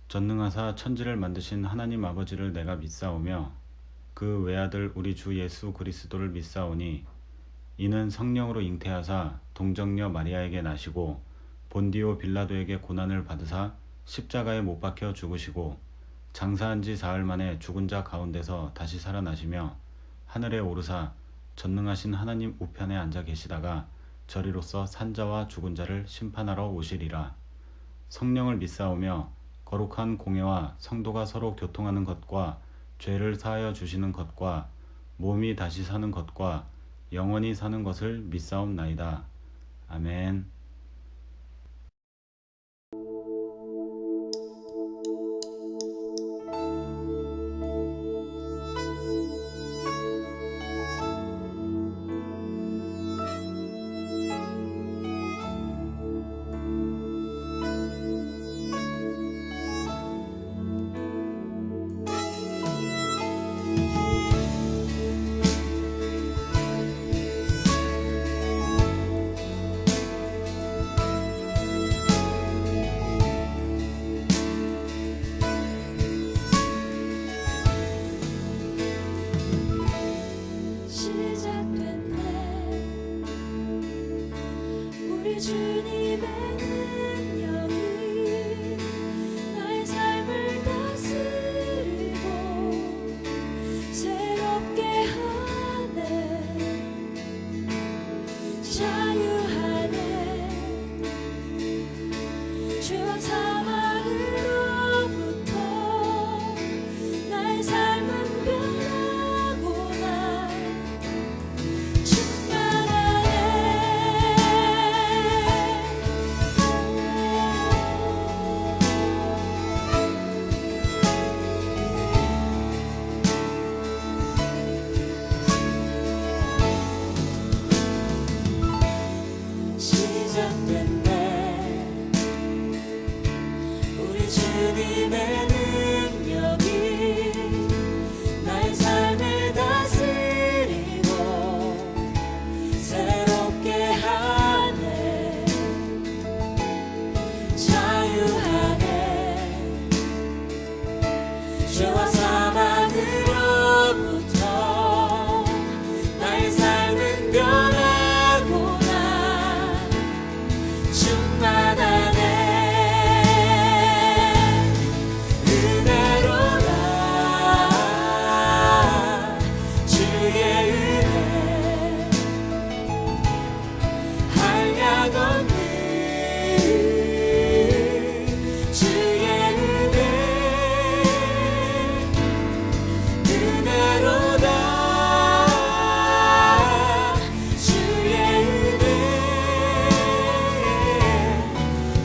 전능하사 천지를 만드신 하나님 아버지를 내가 믿사오며 그 외아들 우리 주 예수 그리스도를 믿사오니 이는 성령으로 잉태하사 동정녀 마리아에게 나시고 본디오 빌라도에게 고난을 받으사 십자가에 못 박혀 죽으시고 장사한 지 사흘 만에 죽은 자 가운데서 다시 살아나시며 하늘에 오르사 전능하신 하나님 우편에 앉아 계시다가 저리로서 산자와 죽은 자를 심판하러 오시리라. 성령을 믿사오며 거룩한 공예와 성도가 서로 교통하는 것과 죄를 사하여 주시는 것과 몸이 다시 사는 것과 영원히 사는 것을 믿사옵나이다. 아멘. 시작됐네. 우리 주님의 능력이 나의 삶을 다스리고 새롭게 하네. 자유하네. 죄와 사망으로부터 나의 삶은 변하구나. 시작됐네. 우리 주님의 능력이 나의 삶을 다스리고 새롭게 하네. 자유하네. 죄와 사망으로부터 나의 삶은 변하구나. 충만하네. 은혜로다. 주의 은혜 한량없는 주의 은혜. 은혜로다. 주의 은혜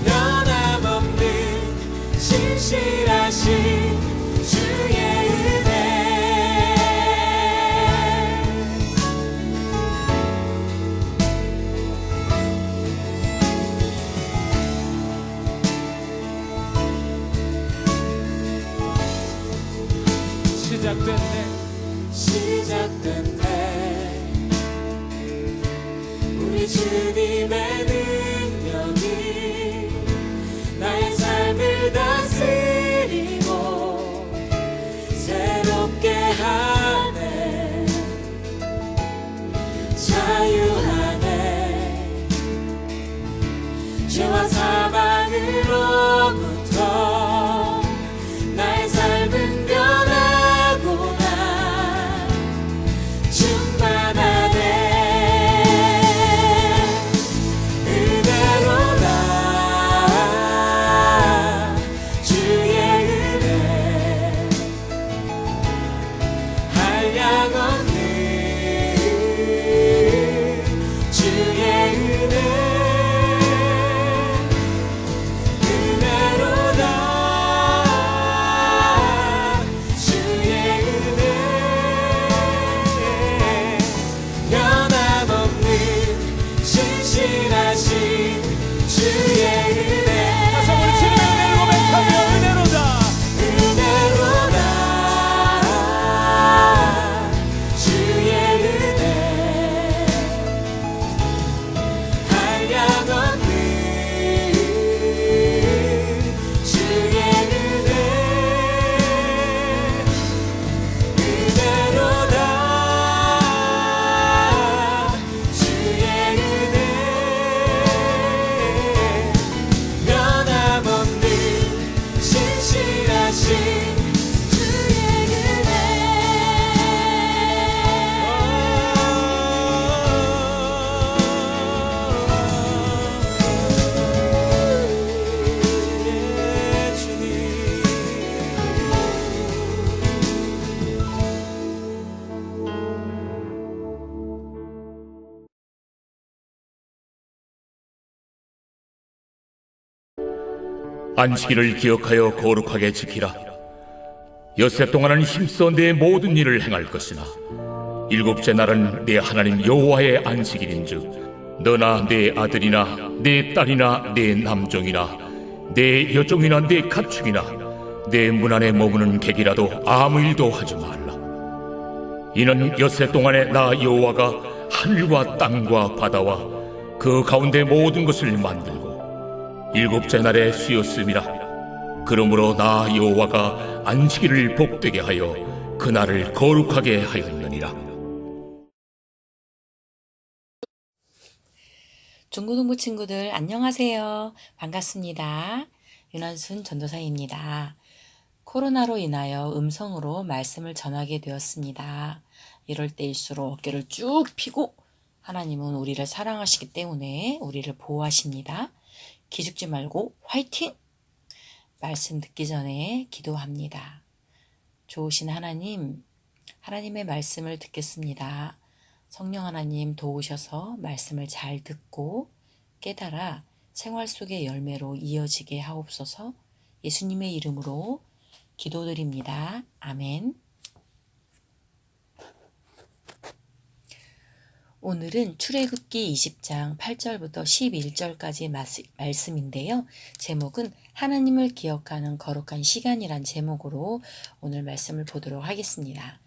변함없는 신실하신 주의 은혜. 시작됐네. 시작됐네. 우리 주님의 능력이 나의 삶을 다스리고 새롭게 하네. 자유하네. 죄와 사망으로부터 나의 삶은 변하구나. 충만하네. 은혜로다. 주의 은혜 한량없는 안식일을 기억하여 거룩하게 지키라. 엿새 동안은 힘써 내 모든 일을 행할 것이나 일곱째 날은 내 하나님 여호와의 안식일인즉 너나 내 아들이나 내 딸이나 내 남종이나 내 여종이나 내 가축이나 내 문 안에 머무는 객이라도 아무 일도 하지 말라. 이는 엿새 동안에 나 여호와가 하늘과 땅과 바다와 그 가운데 모든 것을 만들고 일곱째 날에 쉬었음이라. 그러므로 나 여호와가 안식일을 복되게 하여 그날을 거룩하게 하였느니라. 중고등부 친구들 안녕하세요. 반갑습니다. 윤한순 전도사입니다. 코로나로 인하여 음성으로 말씀을 전하게 되었습니다. 이럴 때일수록 어깨를 쭉 펴고 하나님은 우리를 사랑하시기 때문에 우리를 보호하십니다. 기죽지 말고 화이팅! 말씀 듣기 전에 기도합니다. 좋으신 하나님, 하나님의 말씀을 듣겠습니다. 성령 하나님 도우셔서 말씀을 잘 듣고 깨달아 생활 속의 열매로 이어지게 하옵소서. 예수님의 이름으로 기도드립니다. 아멘. 오늘은 출애굽기 20장 8절부터 11절까지 말씀인데요. 제목은 하나님을 기억하는 거룩한 시간이란 제목으로 오늘 말씀을 보도록 하겠습니다.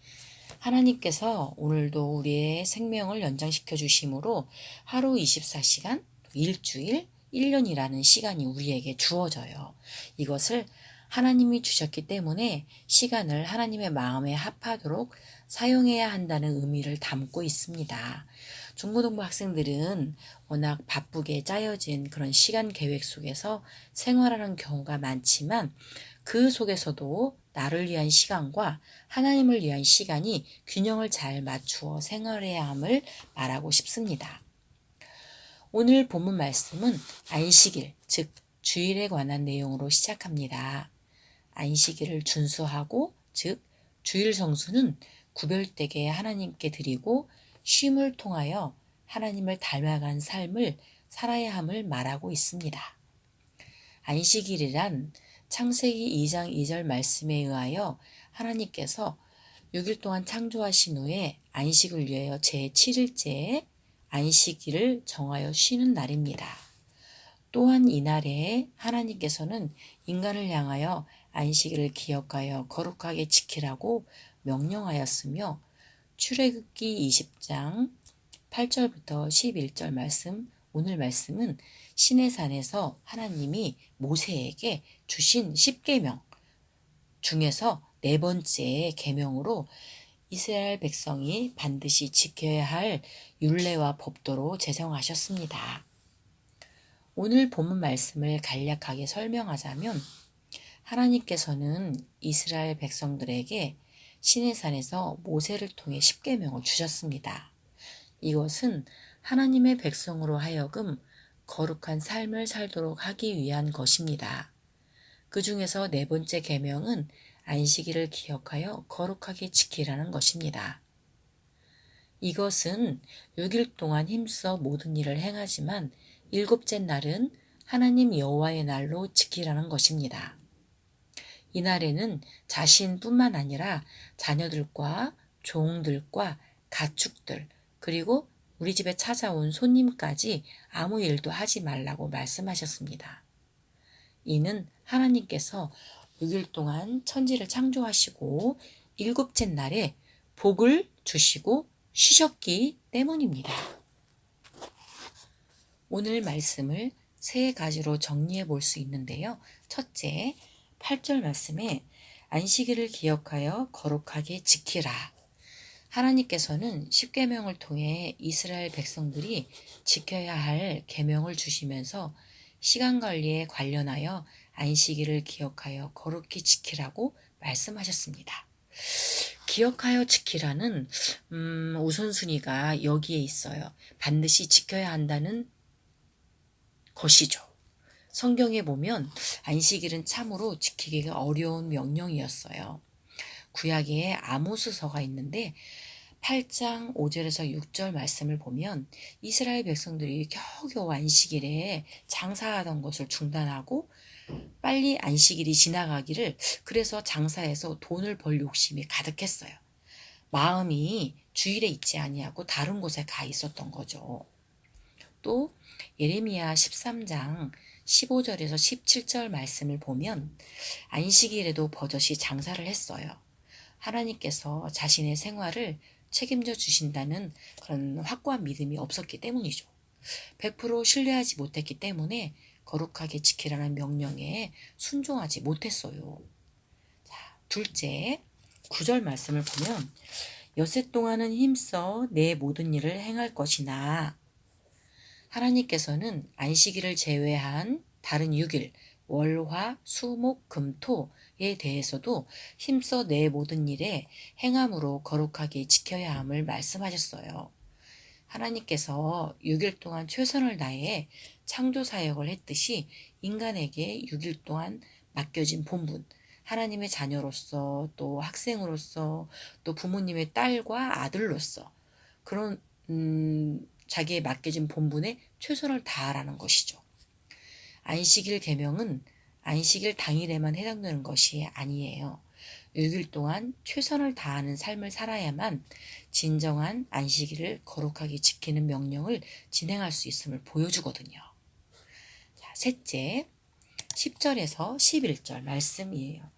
하나님께서 오늘도 우리의 생명을 연장시켜 주심으로 하루 24시간, 일주일, 1년이라는 시간이 우리에게 주어져요. 이것을 하나님이 주셨기 때문에 시간을 하나님의 마음에 합하도록 사용해야 한다는 의미를 담고 있습니다. 중고등부 학생들은 워낙 바쁘게 짜여진 그런 시간 계획 속에서 생활하는 경우가 많지만 그 속에서도 나를 위한 시간과 하나님을 위한 시간이 균형을 잘 맞추어 생활해야 함을 말하고 싶습니다. 오늘 본문 말씀은 안식일, 즉 주일에 관한 내용으로 시작합니다. 안식일을 준수하고, 즉 주일 성수는 구별되게 하나님께 드리고 쉼을 통하여 하나님을 닮아간 삶을 살아야 함을 말하고 있습니다. 안식일이란 창세기 2장 2절 말씀에 의하여 하나님께서 6일 동안 창조하신 후에 안식을 위하여 제7일째에 안식일을 정하여 쉬는 날입니다. 또한 이날에 하나님께서는 인간을 향하여 안식일을 기억하여 거룩하게 지키라고 명령하였으며 출애굽기 20장 8절부터 11절 말씀, 오늘 말씀은 시내산에서 하나님이 모세에게 주신 10계명 중에서 네 번째 계명으로 이스라엘 백성이 반드시 지켜야 할 율례와 법도로 제정하셨습니다. 오늘 본문 말씀을 간략하게 설명하자면 하나님께서는 이스라엘 백성들에게 시내산에서 모세를 통해 10계명을 주셨습니다. 이것은 하나님의 백성으로 하여금 거룩한 삶을 살도록 하기 위한 것입니다. 그 중에서 네 번째 계명은 안식일을 기억하여 거룩하게 지키라는 것입니다. 이것은 6일 동안 힘써 모든 일을 행하지만 일곱째 날은 하나님 여호와의 날로 지키라는 것입니다. 이날에는 자신뿐만 아니라 자녀들과 종들과 가축들, 그리고 우리 집에 찾아온 손님까지 아무 일도 하지 말라고 말씀하셨습니다. 이는 하나님께서 6일 동안 천지를 창조하시고 일곱째 날에 복을 주시고 쉬셨기 때문입니다. 오늘 말씀을 세 가지로 정리해 볼 수 있는데요. 첫째, 8절 말씀에 안식일을 기억하여 거룩하게 지키라. 하나님께서는 10계명을 통해 이스라엘 백성들이 지켜야 할 계명을 주시면서 시간 관리에 관련하여 안식일을 기억하여 거룩히 지키라고 말씀하셨습니다. 기억하여 지키라는 우선순위가 여기에 있어요. 반드시 지켜야 한다는 것이죠. 성경에 보면 안식일은 참으로 지키기가 어려운 명령이었어요. 구약에 아모스서가 있는데 8장 5절에서 6절 말씀을 보면 이스라엘 백성들이 겨우겨우 안식일에 장사하던 것을 중단하고 빨리 안식일이 지나가기를 그래서 장사해서 돈을 벌 욕심이 가득했어요. 마음이 주일에 있지 아니하고 다른 곳에 가 있었던 거죠. 또 예레미야 13장 15절에서 17절 말씀을 보면 안식일에도 버젓이 장사를 했어요. 하나님께서 자신의 생활을 책임져 주신다는 그런 확고한 믿음이 없었기 때문이죠. 100% 신뢰하지 못했기 때문에 거룩하게 지키라는 명령에 순종하지 못했어요. 자, 둘째, 9절 말씀을 보면 여세 동안은 힘써 내 모든 일을 행할 것이나 하나님께서는 안식일을 제외한 다른 6일, 월, 화, 수, 목, 금, 토에 대해서도 힘써 내 모든 일에 행함으로 거룩하게 지켜야 함을 말씀하셨어요. 하나님께서 6일 동안 최선을 다해 창조 사역을 했듯이 인간에게 6일 동안 맡겨진 본분, 하나님의 자녀로서 또 학생으로서 또 부모님의 딸과 아들로서 그런 자기의 맡겨진 본분에 최선을 다하라는 것이죠. 안식일 계명은 안식일 당일에만 해당되는 것이 아니에요. 6일 동안 최선을 다하는 삶을 살아야만 진정한 안식일을 거룩하게 지키는 명령을 진행할 수 있음을 보여주거든요. 자, 셋째, 10절에서 11절 말씀이에요.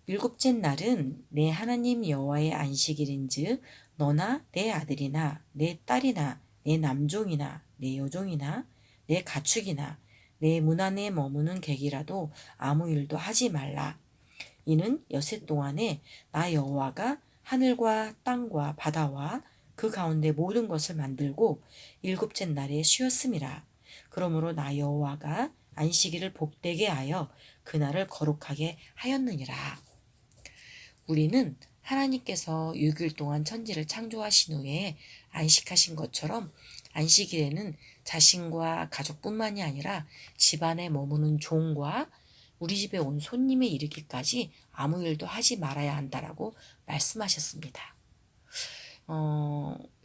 일곱째 날은 내 하나님 여호와의 안식일인즉 너나 내 아들이나 내 딸이나 내 남종이나 내 여종이나 내 가축이나 내 문 안에 머무는 객이라도 아무 일도 하지 말라. 이는 여세 동안에 나 여호와가 하늘과 땅과 바다와 그 가운데 모든 것을 만들고 일곱째 날에 쉬었음이라. 그러므로 나 여호와가 안식일을 복되게 하여 그날을 거룩하게 하였느니라. 우리는 하나님께서 6일 동안 천지를 창조하신 후에 안식하신 것처럼 안식일에는 자신과 가족뿐만이 아니라 집안에 머무는 종과 우리 집에 온 손님에 이르기까지 아무 일도 하지 말아야 한다라고 말씀하셨습니다.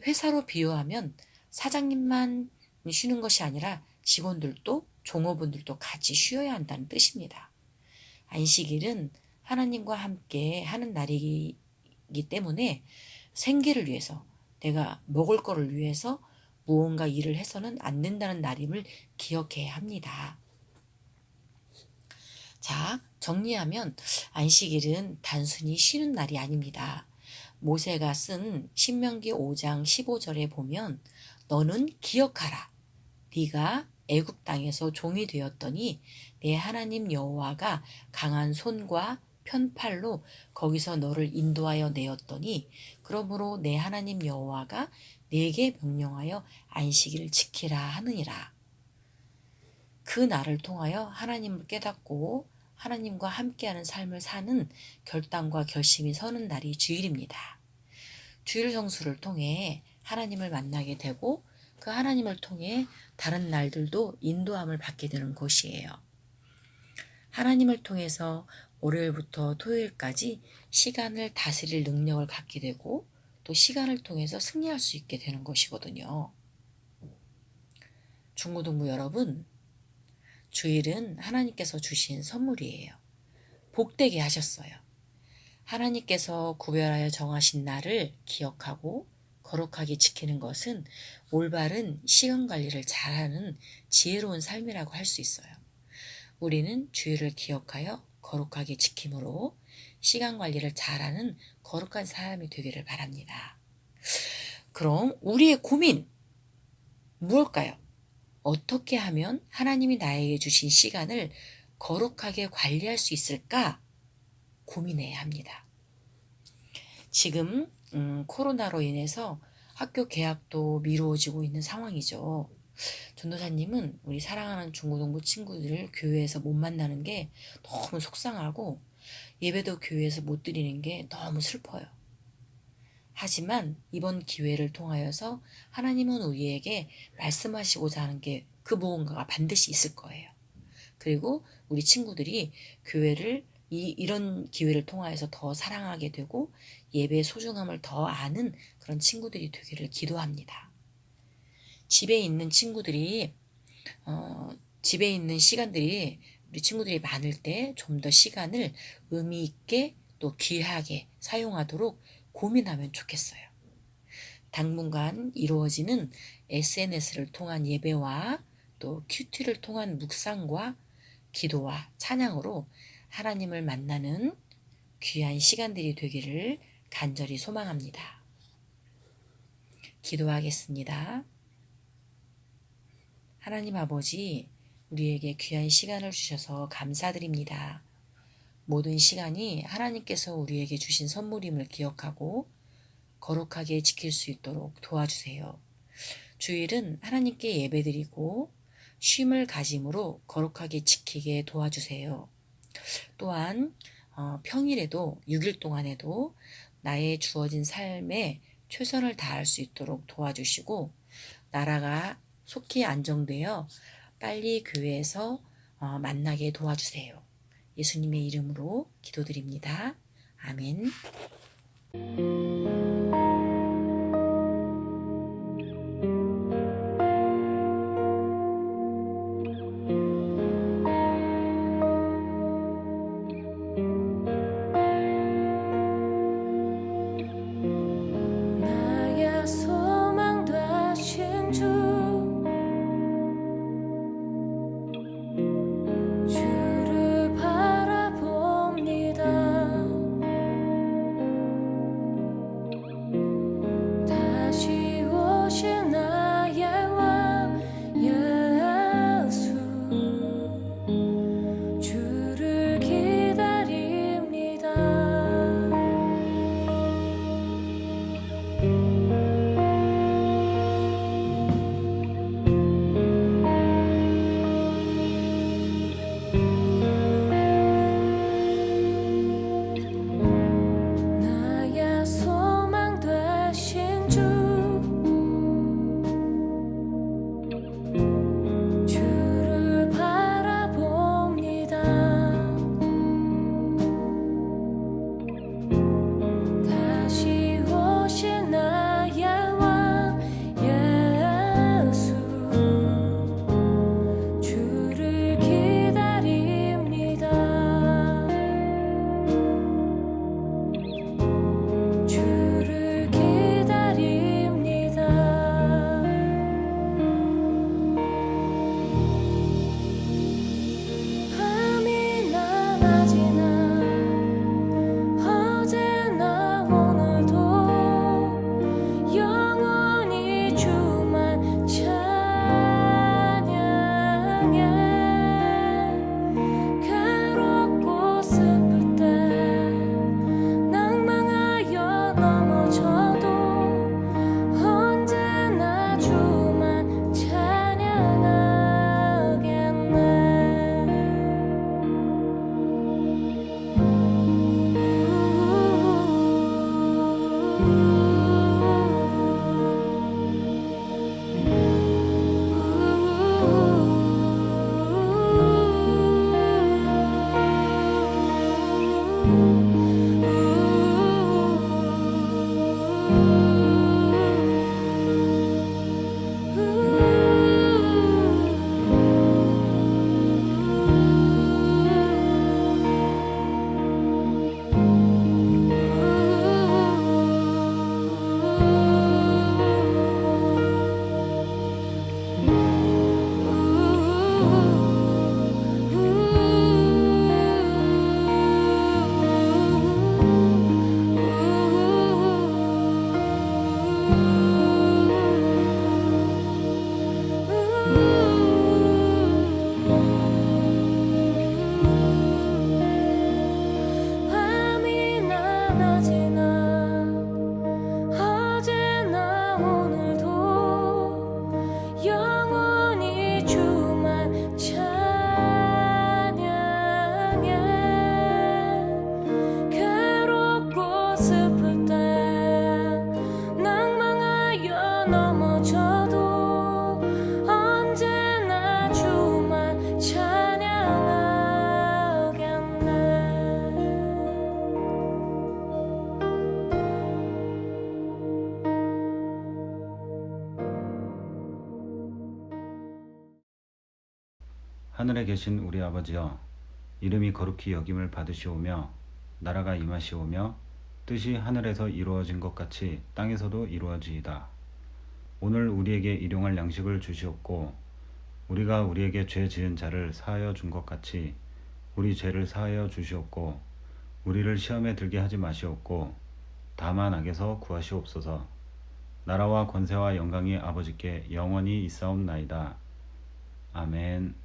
회사로 비유하면 사장님만 쉬는 것이 아니라 직원들도 종업원들도 같이 쉬어야 한다는 뜻입니다. 안식일은 하나님과 함께 하는 날이기 때문에 생계를 위해서 내가 먹을 거를 위해서 무언가 일을 해서는 안 된다는 날임을 기억해야 합니다. 자, 정리하면 안식일은 단순히 쉬는 날이 아닙니다. 모세가 쓴 신명기 5장 15절에 보면 너는 기억하라. 네가 애굽 땅에서 종이 되었더니 내 하나님 여호와가 강한 손과 편팔로 거기서 너를 인도하여 내었더니 그러므로 내 하나님 여호와가 네게 명령하여 안식일을 지키라 하느니라. 그 날을 통하여 하나님을 깨닫고 하나님과 함께하는 삶을 사는 결단과 결심이 서는 날이 주일입니다. 주일 성수를 통해 하나님을 만나게 되고 그 하나님을 통해 다른 날들도 인도함을 받게 되는 것이에요. 하나님을 통해서 월요일부터 토요일까지 시간을 다스릴 능력을 갖게 되고 또 시간을 통해서 승리할 수 있게 되는 것이거든요. 중고등부 여러분, 주일은 하나님께서 주신 선물이에요. 복되게 하셨어요. 하나님께서 구별하여 정하신 날을 기억하고 거룩하게 지키는 것은 올바른 시간 관리를 잘하는 지혜로운 삶이라고 할 수 있어요. 우리는 주일을 기억하여 거룩하게 지킴으로 시간 관리를 잘하는 거룩한 사람이 되기를 바랍니다. 그럼 우리의 고민 무엇일까요? 어떻게 하면 하나님이 나에게 주신 시간을 거룩하게 관리할 수 있을까 고민해야 합니다. 지금 코로나로 인해서 학교 개학도 미루어지고 있는 상황이죠. 전도사님은 우리 사랑하는 중고등부 친구들을 교회에서 못 만나는 게 너무 속상하고 예배도 교회에서 못 드리는 게 너무 슬퍼요. 하지만 이번 기회를 통하여서 하나님은 우리에게 말씀하시고자 하는 게 그 무언가가 반드시 있을 거예요. 그리고 우리 친구들이 교회를 이런 기회를 통하여서 더 사랑하게 되고 예배의 소중함을 더 아는 그런 친구들이 되기를 기도합니다. 집에 있는 친구들이 집에 있는 시간들이 우리 친구들이 많을 때 좀 더 시간을 의미 있게 또 귀하게 사용하도록 고민하면 좋겠어요. 당분간 이루어지는 SNS를 통한 예배와 또 큐티를 통한 묵상과 기도와 찬양으로 하나님을 만나는 귀한 시간들이 되기를 간절히 소망합니다. 기도하겠습니다. 하나님 아버지, 우리에게 귀한 시간을 주셔서 감사드립니다. 모든 시간이 하나님께서 우리에게 주신 선물임을 기억하고 거룩하게 지킬 수 있도록 도와주세요. 주일은 하나님께 예배드리고 쉼을 가짐으로 거룩하게 지키게 도와주세요. 또한 평일에도 6일 동안에도 나의 주어진 삶에 최선을 다할 수 있도록 도와주시고 나라가 속히 안정되어 빨리 교회에서 만나게 도와주세요. 예수님의 이름으로 기도드립니다. 아멘. 나의 소망 되신 주 주를 바라봅니다. 다시 오실 나의 왕 예수 주를 기다립니다. 나의 소망 되신 주 주를 바라봅니다. 다시 오실 나의 왕 예수 주를 기다립니다. 주를 기다립니다. 밤이나 낮이나 어제나 오늘도 영원히 주만 찬양해. 괴롭고 슬플 때 낭망하여 넘어져도 언제나 주만 밤이나 낮이나 어제나 오늘도 영원히 주만 찬양해. 괴롭고 슬플 때 낭망하여 넘어져도 언제나 주만 찬양하겠네. 하늘에 계신 우리 아버지여, 이름이 거룩히 여김을 받으시오며 나라가 임하시오며 뜻이 하늘에서 이루어진 것 같이 땅에서도 이루어지이다. 오늘 우리에게 일용할 양식을 주시옵고 우리가 우리에게 죄 지은 자를 사하여 준 것 같이 우리 죄를 사하여 주시옵고 우리를 시험에 들게 하지 마시옵고 다만 악에서 구하시옵소서. 나라와 권세와 영광이 아버지께 영원히 있사옵나이다. 아멘.